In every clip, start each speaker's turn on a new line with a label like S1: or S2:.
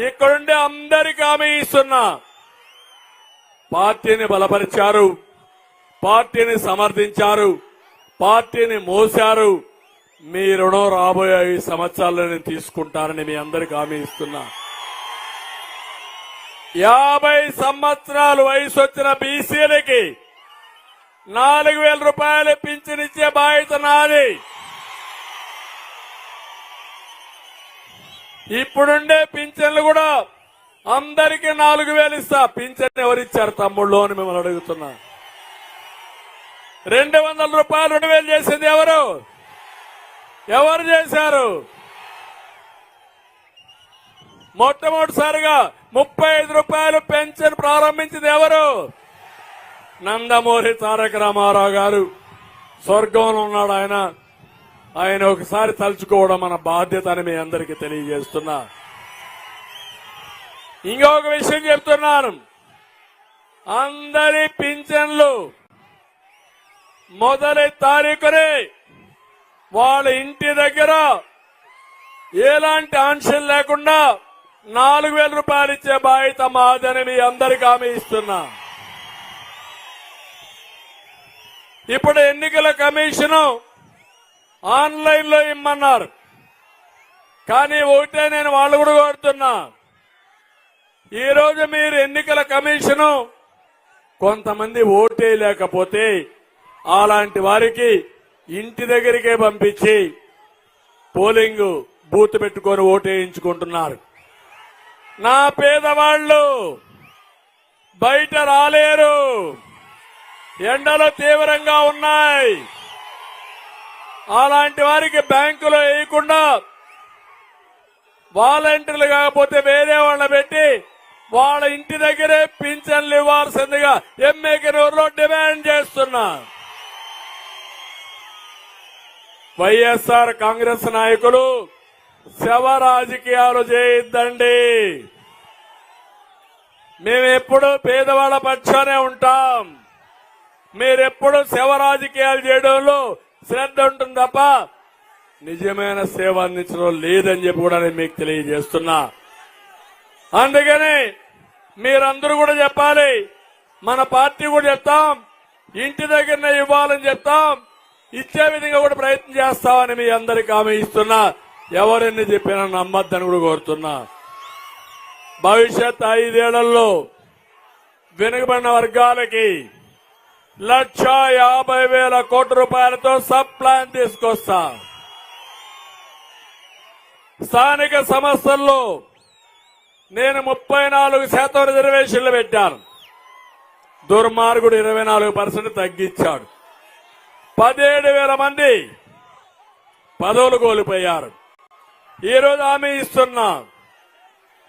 S1: ఇక్కడుండే అందరికీ హామీ ఇస్తున్నా, పార్టీని బలపరిచారు, పార్టీని సమర్థించారు, పార్టీని మోశారు. మీ రుణం రాబోయే 5 సంవత్సరాల్లో నేను తీసుకుంటానని మీ అందరికీ హామీ ఇస్తున్నా. 50 సంవత్సరాలు వయసు వచ్చిన బీసీలకి 4,000 రూపాయలు పింఛనిచ్చే బాధ్యత నాది. ఇప్పుడుండే పింఛన్లు కూడా అందరికీ 4,000 ఇస్తా. పింఛన్ ఎవరిచ్చారు తమ్ముళ్ళు అని మిమ్మల్ని అడుగుతున్నా. 200 రూపాయలు 2,000 చేసింది ఎవరు? ఎవరు చేశారు? మొట్టమొదటిసారిగా 35 రూపాయలు పెన్షన్ ప్రారంభించింది ఎవరు? నందమూరి తారక రామారావు గారు. స్వర్గంలో ఉన్నాడు ఆయన. ఆయన ఒకసారి తలుచుకోవడం మన బాధ్యత అని మీ అందరికీ తెలియజేస్తున్నా. ఇంకొక విషయం చెప్తున్నాను, అందరి పింఛన్లు మొదటి తారీఖునే వాళ్ళ ఇంటి దగ్గర ఎలాంటి ఆంక్షలు లేకుండా 4,000 రూపాయలు ఇచ్చే బాధ్యత మాదని మీ అందరికీ హామీ ఇస్తున్నా. ఇప్పుడు ఎన్నికల కమిషను ఆన్లైన్ లో ఇమ్మన్నారు, కానీ ఒకటే నేను వాళ్ళు కూడా కోరుతున్నా, ఈ రోజు మీరు ఎన్నికల కమిషను కొంతమంది ఓటే లేకపోతే అలాంటి వారికి ఇంటి దగ్గరికే పంపించి పోలింగ్ బూత్ పెట్టుకొని ఓటేయించుకుంటున్నారు. నా పేదవాళ్లు బయట రాలేరు, ఎండలు తీవ్రంగా ఉన్నాయి. అలాంటి వారికి బ్యాంకులో వేయకుండా వాలంటీర్లు కాకపోతే వేరే వాళ్ళ పెట్టి వాళ్ళ ఇంటి దగ్గరే పింఛన్లు ఇవ్వాల్సిందిగా ఎమ్మెల్యేలో డిమాండ్ చేస్తున్నా. వైఎస్ఆర్ కాంగ్రెస్ నాయకులు శవ రాజకీయాలు చేయొద్దండి. మేమెప్పుడు పేదవాళ్ల పక్షానే ఉంటాం. మీరెప్పుడు శవ రాజకీయాలు చేయడంలో శ్రద్ధ ఉంటుంది తప్ప నిజమైన సేవ అందించడం లేదని చెప్పి కూడా నేను మీకు తెలియజేస్తున్నా. అందుకని మీరందరూ కూడా చెప్పాలి, మన పార్టీ కూడా చెప్తాం, ఇంటి దగ్గరనే ఇవ్వాలని చెప్తాం, ఇచ్చే విధంగా కూడా ప్రయత్నం చేస్తామని మీ అందరికీ హామీ ఇస్తున్నా. ఎవరెన్ని చెప్పినా నమ్మద్దని కూడా కోరుతున్నా. భవిష్యత్ 5 ఏళ్లలో వెనుకబడిన వర్గాలకి 1,50,000 కోట్ల రూపాయలతో సబ్ ప్లాన్ తీసుకొస్తా. స్థానిక సంస్థల్లో నేను 34% రిజర్వేషన్లు పెట్టాను. దుర్మార్గుడు 24% తగ్గించాడు. 17,000 మంది పదవులు కోల్పోయారు. ఈ రోజు హామీ ఇస్తున్నా,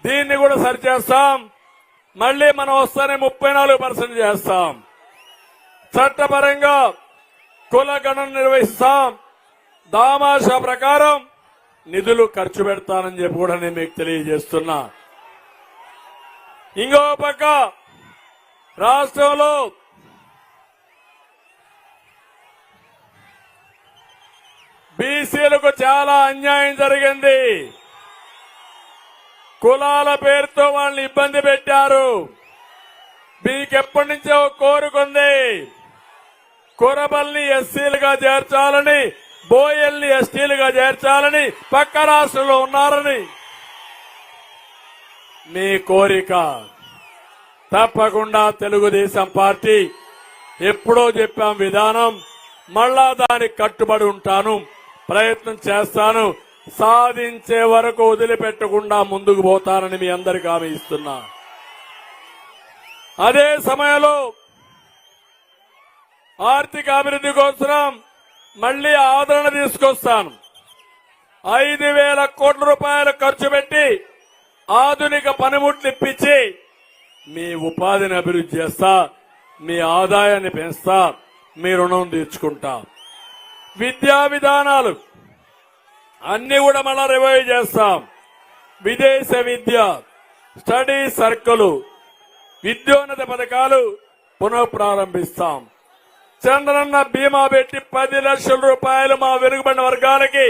S1: దీన్ని కూడా సరిచేస్తాం. మళ్లీ మనం వస్తానే 34% చేస్తాం. చట్టపరంగా కుల గణన నిర్వహిస్తాం. దామాషా ప్రకారం నిధులు ఖర్చు పెడతానని చెప్పి కూడా నేను మీకు తెలియజేస్తున్నా. ఇంకో పక్క రాష్ట్రంలో బీసీలకు చాలా అన్యాయం జరిగింది. కులాల పేరుతో వాళ్ళని ఇబ్బంది పెట్టారు. మీకెప్పటి నుంచో కోరుకుంది, కురబల్ని ఎస్సీలుగా చేర్చాలని, బోయల్ని ఎస్టీలుగా చేర్చాలని, పక్క రాష్ట్రంలో ఉన్నారని మీ కోరిక. తప్పకుండా తెలుగుదేశం పార్టీ ఎప్పుడో చెప్పాం విధానం, మళ్ళా దానికి కట్టుబడి ఉంటాను, ప్రయత్నం చేస్తాను, సాధించే వరకు వదిలిపెట్టకుండా ముందుకు పోతానని మీ అందరికీ హామీ ఇస్తున్నా. అదే సమయంలో ఆర్థిక అభివృద్ధి కోసం మళ్లీ ఆదరణ తీసుకొస్తాను. 5,000 కోట్ల రూపాయలు ఖర్చు పెట్టి ఆధునిక పనిముట్లు ఇప్పించి మీ ఉపాధిని అభివృద్ధి చేస్తా, మీ ఆదాయాన్ని పెంచుతా, మీ రుణం తీర్చుకుంటా. విద్యా విధానాలు అన్ని కూడా మళ్ళా రివైవ్ చేస్తాం. విదేశ విద్య, స్టడీ సర్కిల్, విద్యోన్నత పథకాలు పునఃప్రారంభిస్తాం. చంద్రన్న బీమా పెట్టి 10 లక్షల రూపాయలు మా వెనుకబడిన వర్గాలకి